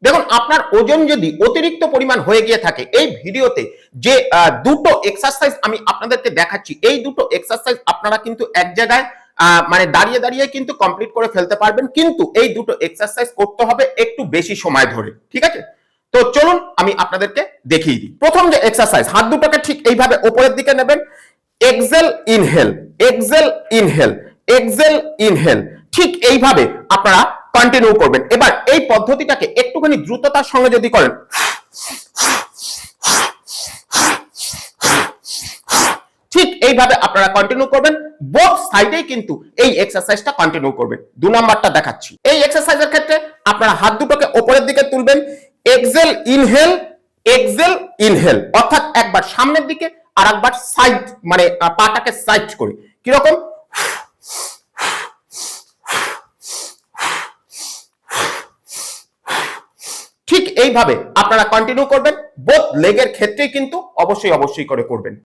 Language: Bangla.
দেখুন, আপনার ওজন যদি অতিরিক্ত পরিমাণ হয়ে গিয়ে থাকে, এই ভিডিওতে যে দুটো এক্সারসাইজ আমি আপনাদেরকে দেখাচ্ছি, এই দুটো এক্সারসাইজ আপনারা কিন্তু এক জায়গায় মানে দাঁড়িয়ে দাঁড়িয়ে কিন্তু কমপ্লিট করে ফেলতে পারবেন, কিন্তু এই দুটো এক্সারসাইজ করতে হবে একটু বেশি সময় ধরে, ঠিক আছে? তো চলুন আমি আপনাদেরকে দেখিয়ে দিই। প্রথম যে এক্সারসাইজ, হাত দুটোকে ঠিক এইভাবে উপরের দিকে নেবেন, Excel inhale, Excel inhale, Excel inhale, ঠিক এইভাবে আপনারা কন্টিনিউ করবেন। এবার এই পদ্ধতিটাকে একটুখানি দ্রুততার সঙ্গে যদি করেন, ঠিক এইভাবে আপনারা কন্টিনিউ করবেন, বোথ সাইডেই কিন্তু এই এক্সারসাইজটা কন্টিনিউ করবেন। 2 নাম্বারটা দেখাচ্ছি। এই এক্সারসাইজের ক্ষেত্রে আপনারা হাত দুটোকে উপরের দিকে তুলবেন, এক্সেল ইনহেল, এক্সেল ইনহেল, অর্থাৎ একবার সামনের দিকে আর একবার সাইড, মানে পাটাকে সাইড করে, কিরকম, ঠিক এইভাবে আপনারা কন্টিনিউ করবেন। বোথ লেগের ক্ষেত্রেই কিন্তু অবশ্যই করে করবেন।